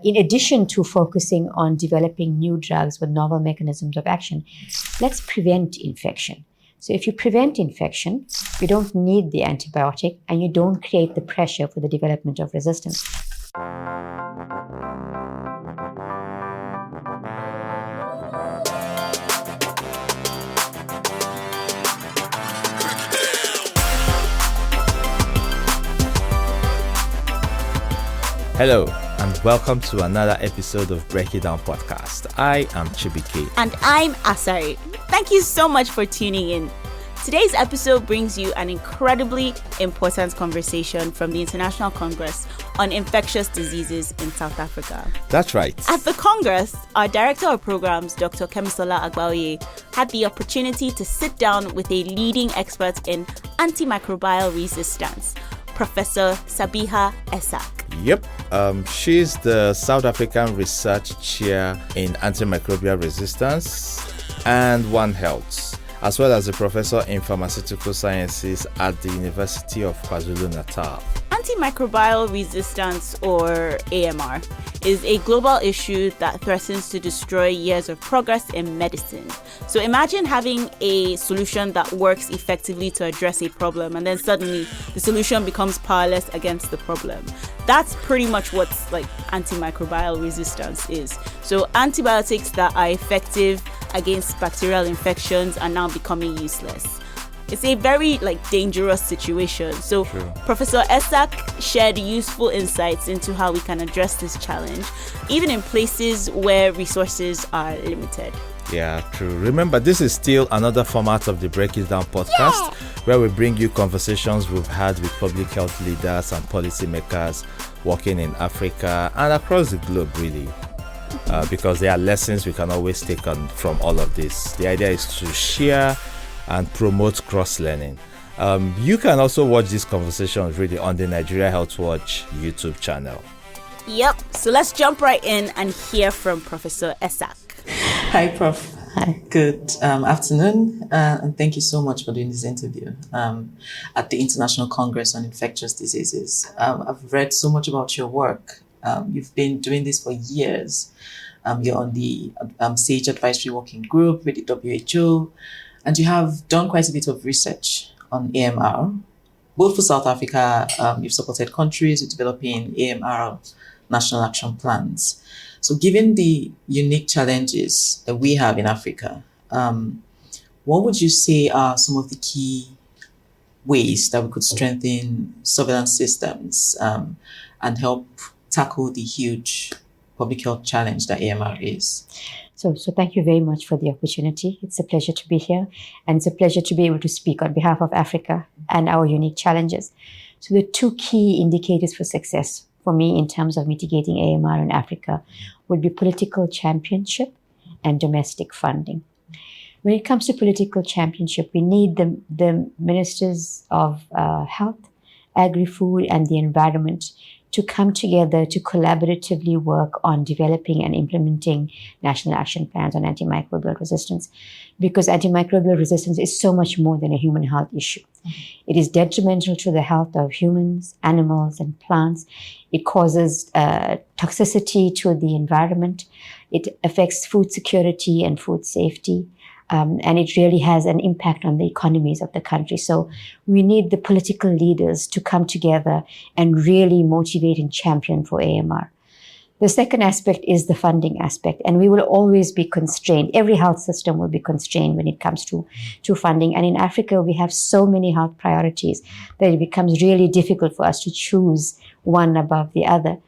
in addition to focusing on developing new drugs with novel mechanisms of action, let's prevent infection. So if you prevent infection, you don't need the antibiotic and you don't create the pressure for the development of resistance. Hello, and welcome to another episode of Break It Down Podcast. I am Chibike. And I'm Asari. Thank you so much for tuning in. Today's episode brings you an incredibly important conversation from the International Congress on Infectious Diseases in South Africa. That's right. At the Congress, our Director of Programs, Dr. Kemisola Agbaoye, had the opportunity to sit down with a leading expert in antimicrobial resistance, Professor Sabiha Essack. Yep, she's the South African Research Chair in Antimicrobial Resistance and One Health, as well as a professor in pharmaceutical sciences at the University of KwaZulu-Natal. Antimicrobial resistance, or AMR, is a global issue that threatens to destroy years of progress in medicine. So imagine having a solution that works effectively to address a problem, and then suddenly the solution becomes powerless against the problem. That's pretty much what antimicrobial resistance is. So antibiotics that are effective against bacterial infections are now becoming useless. It's a very dangerous situation. So True. Professor Essack shared useful insights into how we can address this challenge, even in places where resources are limited. Yeah, true. Remember, this is still another format of the Break It Down podcast, where we bring you conversations we've had with public health leaders and policymakers working in Africa and across the globe, really. Because there are lessons we can always take on from all of this. The idea is to share and promote cross-learning. You can also watch these conversations really on the Nigeria Health Watch YouTube channel. Yep, so let's jump right in and hear from Professor Essack. Hi, Prof. Hi. Good afternoon, and thank you so much for doing this interview at the International Congress on Infectious Diseases. I've read so much about your work. You've been doing this for years. You're on the SAGE Advisory Working Group with the WHO, and you have done quite a bit of research on AMR. Both for South Africa, you've supported countries with developing AMR national action plans. So given the unique challenges that we have in Africa, what would you say are some of the key ways that we could strengthen surveillance systems and help tackle the huge public health challenge that AMR is? So thank you very much for the opportunity. It's a pleasure to be here, and it's a pleasure to be able to speak on behalf of Africa and our unique challenges. So the two key indicators for success for me in terms of mitigating AMR in Africa would be political championship and domestic funding. When it comes to political championship, we need the ministers of health, agri-food, and the environment to come together to collaboratively work on developing and implementing national action plans on antimicrobial resistance, because antimicrobial resistance is so much more than a human health issue. It is detrimental to the health of humans, animals, and plants. It causes toxicity to the environment. It affects food security and food safety. And it really has an impact on the economies of the country. So we need the political leaders to come together and really motivate and champion for AMR. The second aspect is the funding aspect, and we will always be constrained. Every health system will be constrained when it comes to funding. And in Africa, we have so many health priorities that it becomes really difficult for us to choose one above the other.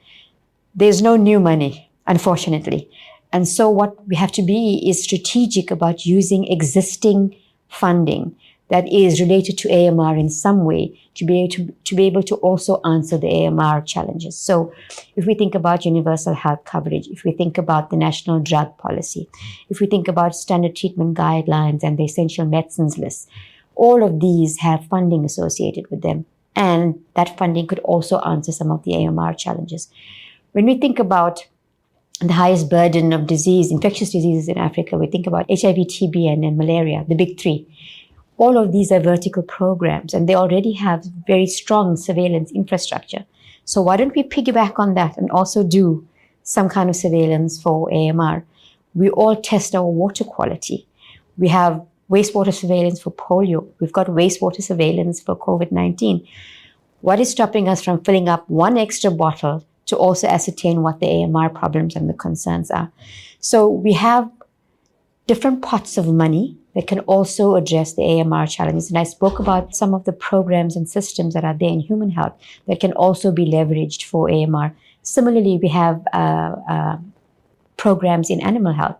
There's no new money, unfortunately. And so what we have to be is strategic about using existing funding that is related to AMR in some way to be able to also answer the AMR challenges. So if we think about universal health coverage, if we think about the national drug policy, if we think about standard treatment guidelines and the essential medicines list, all of these have funding associated with them. And that funding could also answer some of the AMR challenges. When we think about the highest burden of disease, infectious diseases in Africa, we think about HIV, TB, and malaria, the big three. All of these are vertical programs, and they already have very strong surveillance infrastructure. So why don't we piggyback on that and also do some kind of surveillance for AMR. We all test our water quality. We have wastewater surveillance for polio. We've got wastewater surveillance for COVID-19. What is stopping us from filling up one extra bottle to also ascertain what the AMR problems and the concerns are? So we have different pots of money that can also address the AMR challenges. And I spoke about some of the programs and systems that are there in human health that can also be leveraged for AMR. Similarly, we have programs in animal health,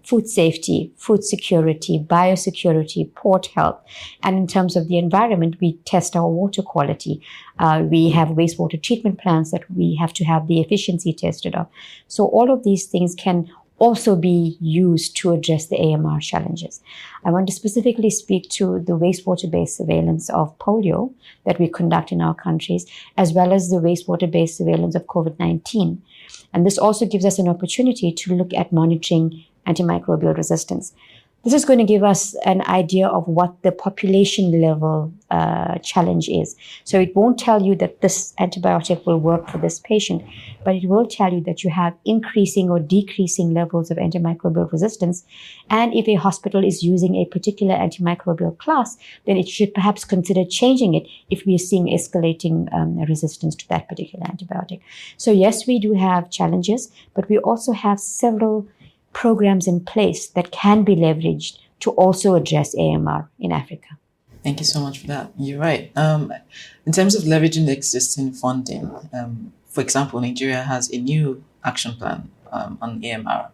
food safety, food security, biosecurity, port health. And in terms of the environment, we test our water quality. We have wastewater treatment plants that we have to have the efficiency tested of. So all of these things can also be used to address the AMR challenges. I want to specifically speak to the wastewater-based surveillance of polio that we conduct in our countries, as well as the wastewater-based surveillance of COVID-19. And this also gives us an opportunity to look at monitoring antimicrobial resistance. This is going to give us an idea of what the population level challenge is. So it won't tell you that this antibiotic will work for this patient, but it will tell you that you have increasing or decreasing levels of antimicrobial resistance. And if a hospital is using a particular antimicrobial class, then it should perhaps consider changing it if we are seeing escalating resistance to that particular antibiotic. So yes, we do have challenges, but we also have several programs in place that can be leveraged to also address AMR in Africa. Thank you so much for that. You're right. In terms of leveraging the existing funding, for example, Nigeria has a new action plan on AMR,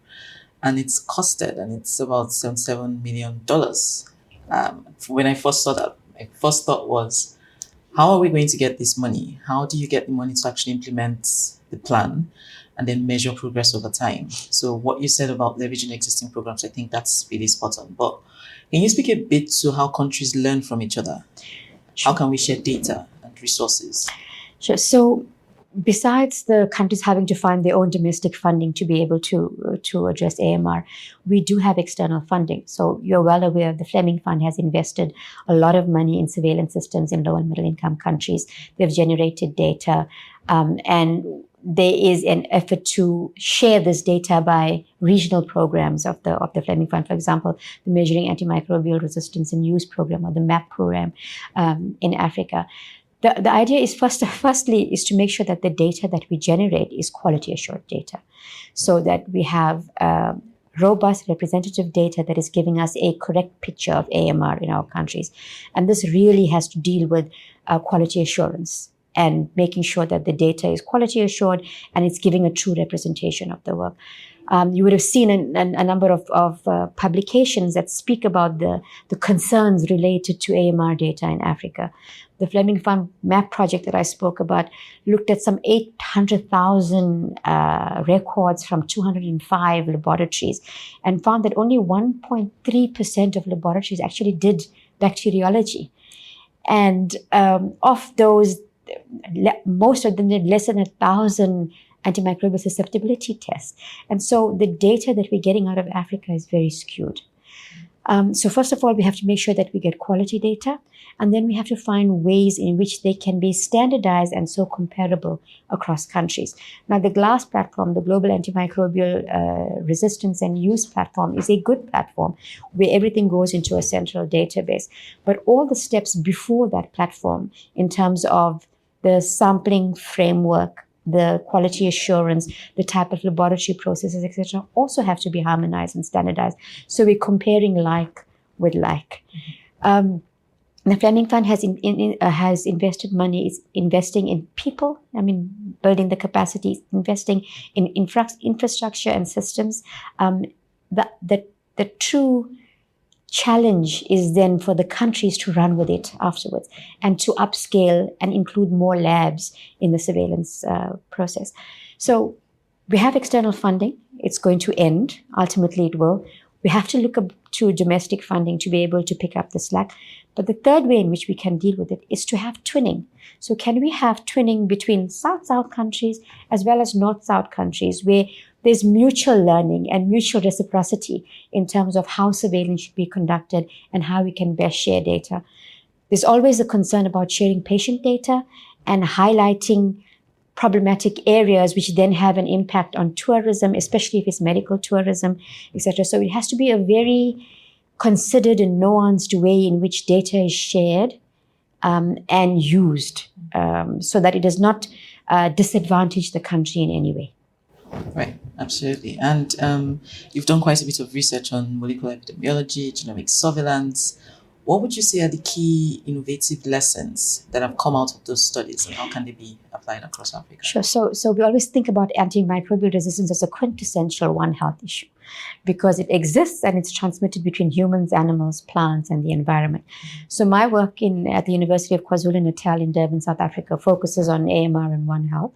and it's costed, and it's about $77 million. When I first saw that, my first thought was, how are we going to get this money? How do you get the money to actually implement the plan and then measure progress over time? So what you said about leveraging existing programs, I think that's really spot on. But can you speak a bit to how countries learn from each other? How can we share data and resources? Sure. So besides the countries having to find their own domestic funding to be able to address AMR, we do have external funding. So you're well aware the Fleming Fund has invested a lot of money in surveillance systems in low and middle income countries. They've generated data, and there is an effort to share this data by regional programs of the Fleming Fund. For example, the Measuring Antimicrobial Resistance and Use program, or the MAP program in Africa. The idea is firstly is to make sure that the data that we generate is quality assured data, so that we have robust representative data that is giving us a correct picture of AMR in our countries. And this really has to deal with quality assurance and making sure that the data is quality assured and it's giving a true representation of the work. You would have seen a number of publications that speak about the concerns related to AMR data in Africa. The Fleming Fund MAP project that I spoke about looked at some 800,000 records from 205 laboratories and found that only 1.3% of laboratories actually did bacteriology. And of those, most of them did less than 1,000 antimicrobial susceptibility tests. And so the data that we're getting out of Africa is very skewed. So first of all, we have to make sure that we get quality data, and then we have to find ways in which they can be standardized and so comparable across countries. Now, the GLASS platform, the Global Antimicrobial Resistance and Use platform, is a good platform where everything goes into a central database. But all the steps before that platform, in terms of the sampling framework, the quality assurance, the type of laboratory processes, etc., also have to be harmonized and standardized. So we're comparing like with like. The Fleming Fund has invested money, is investing in people, building the capacities, investing in infrastructure and systems. The true challenge is then for the countries to run with it afterwards and to upscale and include more labs in the surveillance process. So we have external funding. It's going to end. Ultimately, it will. We have to look up to domestic funding to be able to pick up the slack. But the third way in which we can deal with it is to have twinning. So can we have twinning between South-South countries as well as North-South countries, where there's mutual learning and mutual reciprocity in terms of how surveillance should be conducted and how we can best share data. There's always a concern about sharing patient data and highlighting problematic areas, which then have an impact on tourism, especially if it's medical tourism, etc. So it has to be a very considered and nuanced way in which data is shared and used, so that it does not disadvantage the country in any way. Right, absolutely. And you've done quite a bit of research on molecular epidemiology, genomic surveillance. What would you say are the key innovative lessons that have come out of those studies, and how can they be applied across Africa? Sure. So we always think about antimicrobial resistance as a quintessential One Health issue, because it exists and it's transmitted between humans, animals, plants, and the environment. So my work at the University of KwaZulu-Natal in Durban, South Africa, focuses on AMR and One Health.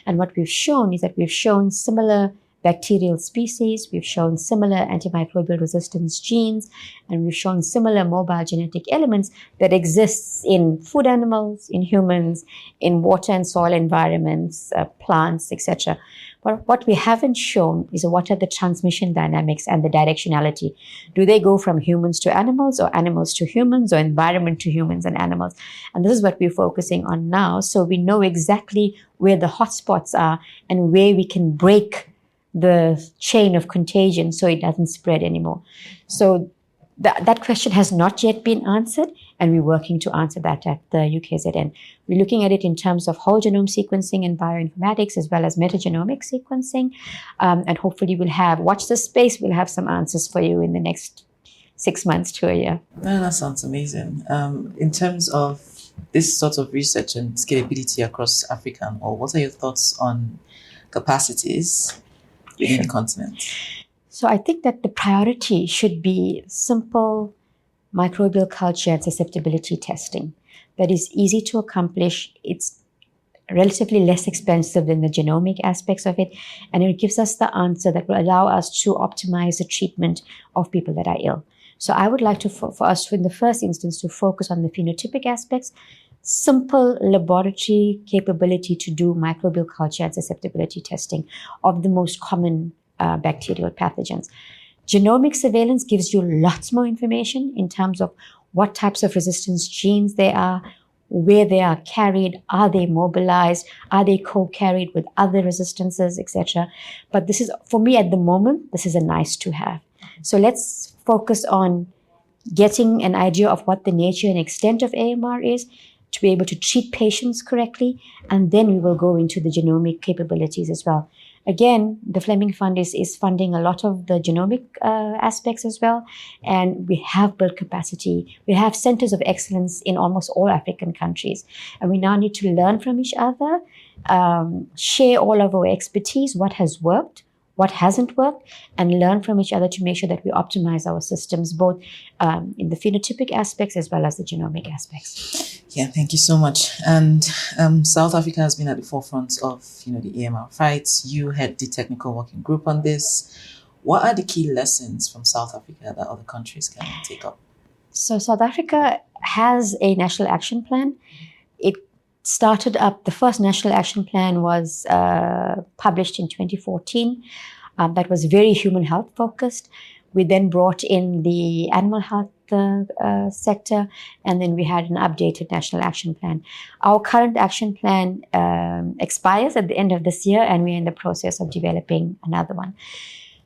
And what we've shown is that we've shown similar bacterial species, we've shown similar antimicrobial resistance genes, and we've shown similar mobile genetic elements that exists in food animals, in humans, in water and soil environments, plants, etc. But what we haven't shown is what are the transmission dynamics and the directionality. Do they go from humans to animals, or animals to humans, or environment to humans and animals? And this is what we're focusing on now. So we know exactly where the hotspots are and where we can break the chain of contagion so it doesn't spread anymore. So that question has not yet been answered, and we're working to answer that at the UKZN. We're looking at it in terms of whole genome sequencing and bioinformatics, as well as metagenomic sequencing. And hopefully watch this space, we'll have some answers for you in the next 6 months to a year. That sounds amazing. In terms of this sort of research and scalability across Africa, or what are your thoughts on capacities within the continent? So I think that the priority should be simple microbial culture and susceptibility testing that is easy to accomplish. It's relatively less expensive than the genomic aspects of it, and it gives us the answer that will allow us to optimize the treatment of people that are ill. So I would like for us, in the first instance, to focus on the phenotypic aspects, simple laboratory capability to do microbial culture and susceptibility testing of the most common bacterial pathogens. Genomic surveillance gives you lots more information in terms of what types of resistance genes there are, where they are carried, are they mobilized, are they co-carried with other resistances, etc. But this is, for me at the moment, this is a nice to have. So let's focus on getting an idea of what the nature and extent of AMR is, to be able to treat patients correctly, and then we will go into the genomic capabilities as well. Again, the Fleming Fund is funding a lot of the genomic aspects as well, and we have built capacity. We have centers of excellence in almost all African countries, and we now need to learn from each other, share all of our expertise, what has worked, what hasn't worked, and learn from each other to make sure that we optimize our systems, both in the phenotypic aspects as well as the genomic aspects. Yeah, thank you so much. And South Africa has been at the forefront of, the AMR fights. You head the technical working group on this. What are the key lessons from South Africa that other countries can take up? So South Africa has a national action plan. It started up, the first national action plan was published in 2014. That was very human health focused. We then brought in the animal health sector, and then we had an updated national action plan. Our current action plan expires at the end of this year, and we're in the process of developing another one.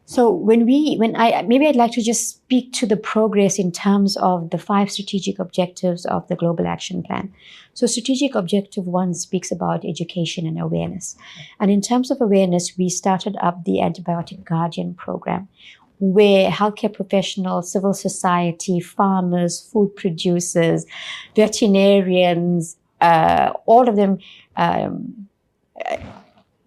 So maybe I'd like to just speak to the progress in terms of the 5 strategic objectives of the Global Action Plan. So strategic objective 1 speaks about education and awareness. And in terms of awareness, we started up the Antibiotic Guardian program, where healthcare professionals, civil society, farmers, food producers, veterinarians, all of them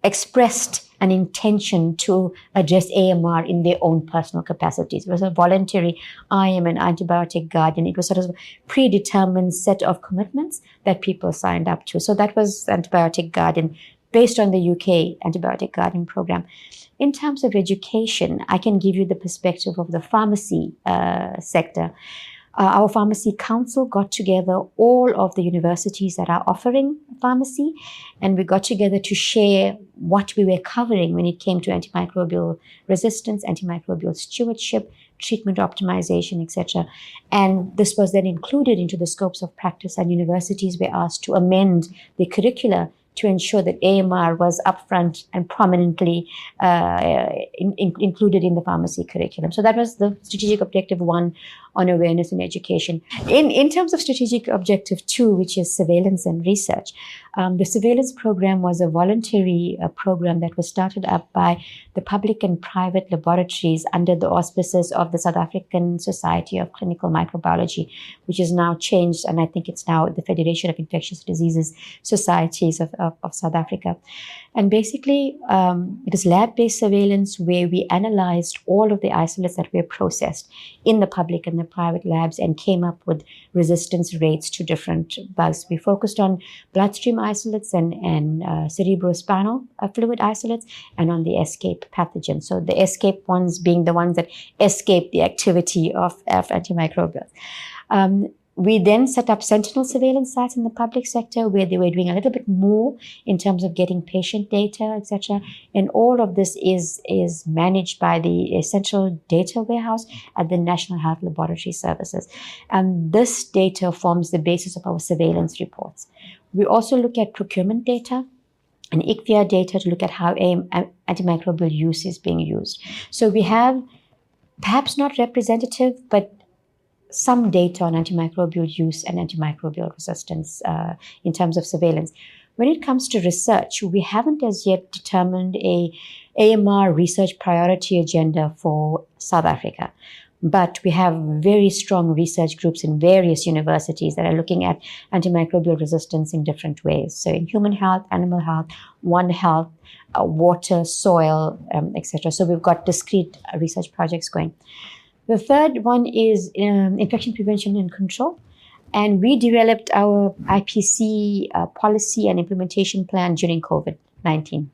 expressed an intention to address AMR in their own personal capacities. It was a voluntary, I am an antibiotic guardian. It was sort of a predetermined set of commitments that people signed up to. So that was Antibiotic Guardian, based on the UK Antibiotic Guardian program. In terms of education, I can give you the perspective of the pharmacy sector. Our pharmacy council got together all of the universities that are offering pharmacy, and we got together to share what we were covering when it came to antimicrobial resistance, antimicrobial stewardship, treatment optimization, etc. And this was then included into the scopes of practice, and universities were asked to amend the curricula to ensure that AMR was upfront and prominently included in the pharmacy curriculum. So that was the strategic objective 1 on awareness and education. In terms of strategic objective 2, which is surveillance and research, the surveillance program was a voluntary program that was started up by the public and private laboratories under the auspices of the South African Society of Clinical Microbiology, which is now changed, and I think it's now the Federation of Infectious Diseases Societies of South Africa. And basically, it is lab-based surveillance where we analyzed all of the isolates that were processed in the public and the private labs and came up with resistance rates to different bugs. We focused on bloodstream isolates and cerebrospinal fluid isolates, and on the escape pathogens. So the escape ones being the ones that escape the activity of antimicrobials. We then set up sentinel surveillance sites in the public sector where they were doing a little bit more in terms of getting patient data, etc. And all of this is managed by the central data warehouse at the National Health Laboratory Services. And this data forms the basis of our surveillance reports. We also look at procurement data and ICVIA data to look at how antimicrobial use is being used. So we have perhaps not representative, but some data on antimicrobial use and antimicrobial resistance in terms of surveillance. When it comes to research, we haven't as yet determined a AMR research priority agenda for South Africa, but we have very strong research groups in various universities that are looking at antimicrobial resistance in different ways. So in human health, animal health, One Health, water, soil, etc. So we've got discrete research projects going. The third one is infection prevention and control. And we developed our IPC policy and implementation plan during COVID-19.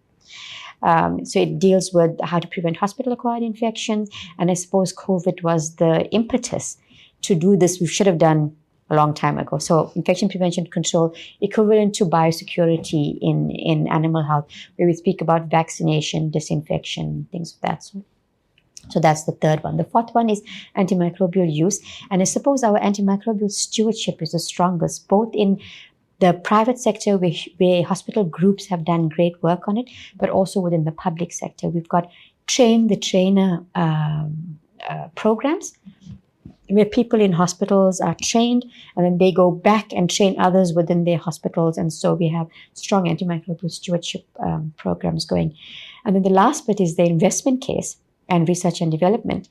So it deals with how to prevent hospital-acquired infections. And I suppose COVID was the impetus to do this. We should have done a long time ago. So infection prevention control, equivalent to biosecurity in animal health, where we speak about vaccination, disinfection, things of that sort. So that's the third one. The fourth one is antimicrobial use. And I suppose our antimicrobial stewardship is the strongest, both in the private sector where hospital groups have done great work on it, but also within the public sector. We've got train the trainer programs where people in hospitals are trained and then they go back and train others within their hospitals. And so we have strong antimicrobial stewardship programs going. And then the last bit is the investment case and research and development.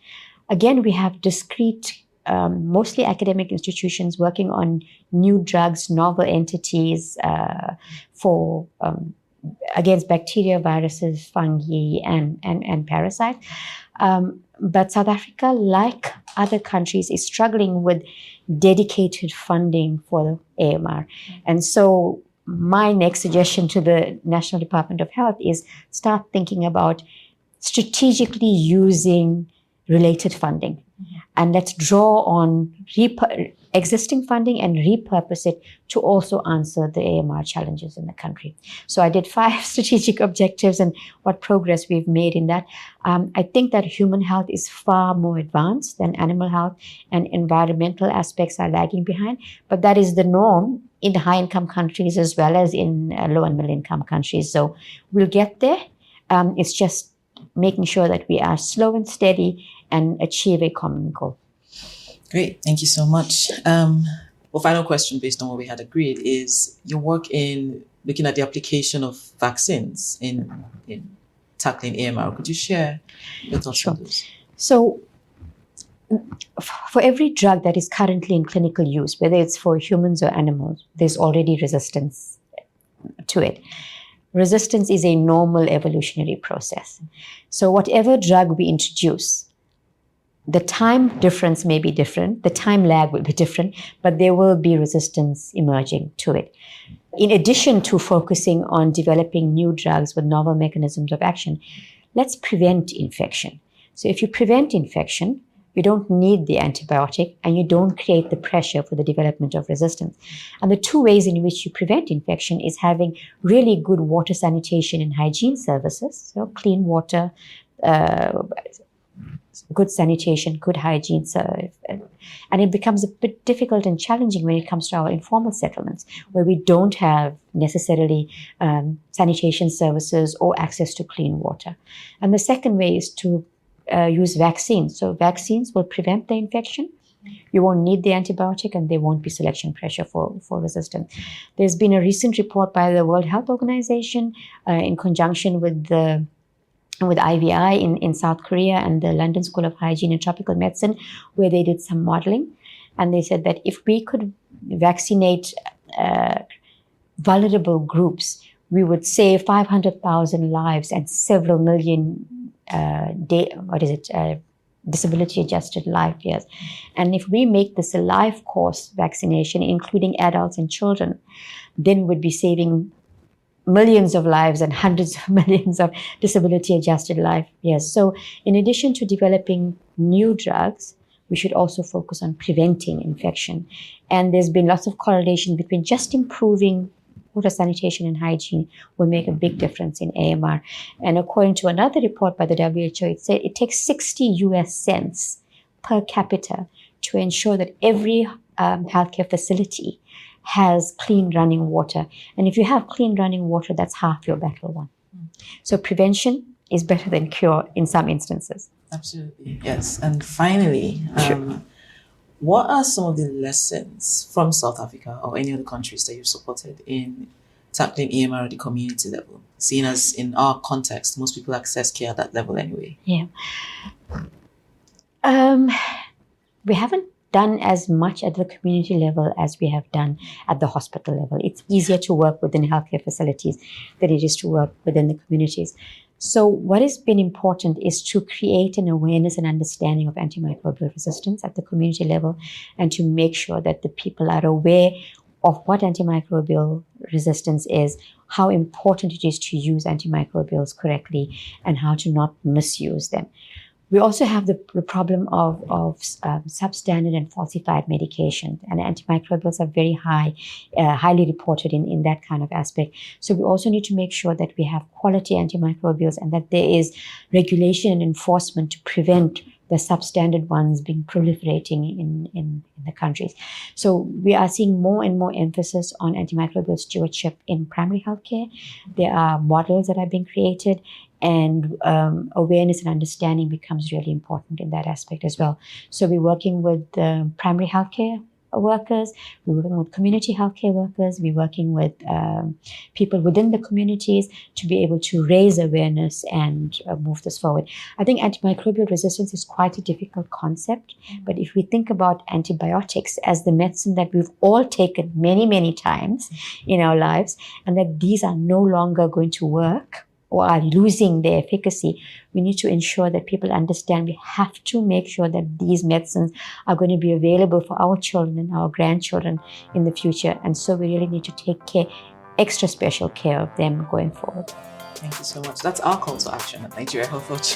Again, we have discrete, mostly academic institutions working on new drugs, novel entities for against bacteria, viruses, fungi, and parasites. But South Africa, like other countries, is struggling with dedicated funding for AMR. And so my next suggestion to the National Department of Health is start thinking about strategically using related funding. And let's draw on existing funding and repurpose it to also answer the AMR challenges in the country. So I did 5 strategic objectives and what progress we've made in that. I think that human health is far more advanced than animal health, and environmental aspects are lagging behind. But that is the norm in high-income countries as well as in low and middle-income countries. So we'll get there. It's just making sure that we are slow and steady and achieve a common goal. Great, thank you so much. Well, final question based on what we had agreed is your work in looking at the application of vaccines in tackling AMR. Could you share your thoughts on this? So for every drug that is currently in clinical use, whether it's for humans or animals, there's already resistance to it. Resistance is a normal evolutionary process. So whatever drug we introduce, the time difference may be different, the time lag will be different, but there will be resistance emerging to it. In addition to focusing on developing new drugs with novel mechanisms of action, let's prevent infection. So if you prevent infection, you don't need the antibiotic and you don't create the pressure for the development of resistance. And the 2 ways in which you prevent infection is having really good water sanitation and hygiene services, so clean water, good sanitation, good hygiene serve. And it becomes a bit difficult and challenging when it comes to our informal settlements, where we don't have necessarily sanitation services or access to clean water. And the second way is to use vaccines. So vaccines will prevent the infection. You won't need the antibiotic, and there won't be selection pressure for resistance. There's been a recent report by the World Health Organization in conjunction with IVI in South Korea and the London School of Hygiene and Tropical Medicine, where they did some modeling. And they said that if we could vaccinate vulnerable groups, we would save 500,000 lives and several million disability-adjusted life years. And if we make this a life course vaccination, including adults and children, then we would be saving millions of lives and hundreds of millions of disability-adjusted life years. So in addition to developing new drugs, we should also focus on preventing infection. And there's been lots of correlation between just improving water sanitation and hygiene will make a big difference in AMR. And according to another report by the WHO, it said it takes 60 US cents per capita to ensure that every healthcare facility has clean running water. And if you have clean running water, that's half your battle won. So prevention is better than cure in some instances. Absolutely, yes. And finally, what are some of the lessons from South Africa or any other countries that you've supported in tackling AMR at the community level? Seeing as in our context, most people access care at that level anyway. Yeah. We haven't done as much at the community level as we have done at the hospital level. It's easier to work within healthcare facilities than it is to work within the communities. So what has been important is to create an awareness and understanding of antimicrobial resistance at the community level, and to make sure that the people are aware of what antimicrobial resistance is, how important it is to use antimicrobials correctly, and how to not misuse them. We also have the problem of substandard and falsified medication, and antimicrobials are very highly reported in that kind of aspect. So we also need to make sure that we have quality antimicrobials and that there is regulation and enforcement to prevent the substandard ones being proliferating in the countries. So we are seeing more and more emphasis on antimicrobial stewardship in primary healthcare. There are models that are being created, and awareness and understanding becomes really important in that aspect as well. So we're working with primary healthcare workers, we're working with community healthcare workers, we're working with people within the communities to be able to raise awareness and move this forward. I think antimicrobial resistance is quite a difficult concept, but if we think about antibiotics as the medicine that we've all taken many, many times in our lives, and that these are no longer going to work or are losing their efficacy, we need to ensure that people understand we have to make sure that these medicines are going to be available for our children and our grandchildren in the future. And so we really need to take extra special care of them going forward. Thank you so much. That's our call to action at Nigeria Health Watch.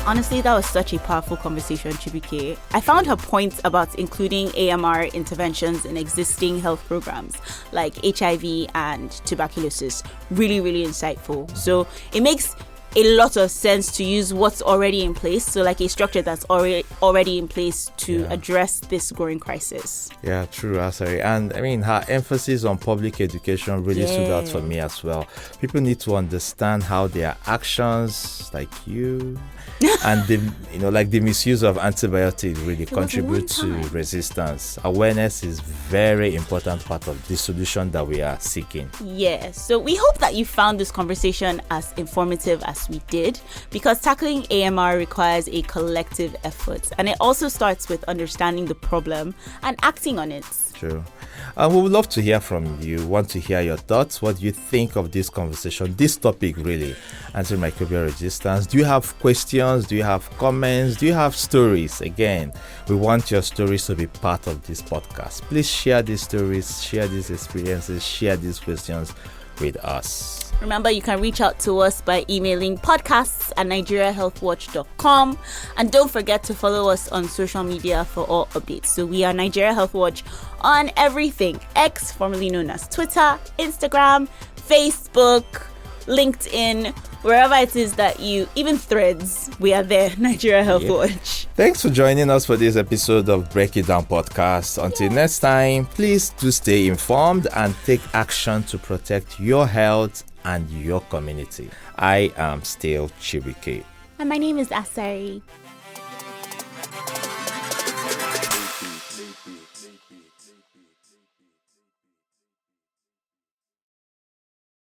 Honestly, that was such a powerful conversation, Chibuike. I found her points about including AMR interventions in existing health programs like HIV and tuberculosis really, really insightful. So it makes a lot of sense to use what's already in place, so like a structure that's already in place to address this growing crisis. Yeah, true, Asari. And I mean, her emphasis on public education really stood out for me as well. People need to understand how their actions, like you, and the misuse of antibiotics really contribute to resistance. Awareness is very important part of the solution that we are seeking. Yeah, so we hope that you found this conversation as informative as we did, because tackling AMR requires a collective effort, and it also starts with understanding the problem and acting on it. True. We would love to hear from you. Want to hear your thoughts. What do you think of this conversation, this topic really, antimicrobial resistance? Do you have questions? Do you have comments? Do you have stories? Again, we want your stories to be part of this podcast. Please share these stories, share these experiences, share these questions with us. Remember, you can reach out to us by emailing podcasts@nigeriahealthwatch.com, and don't forget to follow us on social media for all updates. So we are Nigeria Health Watch on everything: X, formerly known as Twitter, Instagram, Facebook, LinkedIn, wherever it is that you, even Threads, we are there, Nigeria Health Watch. Thanks for joining us for this episode of Break It Down podcast. Until next time, please do stay informed and take action to protect your health and your community. I am still Chibike. And my name is Asari.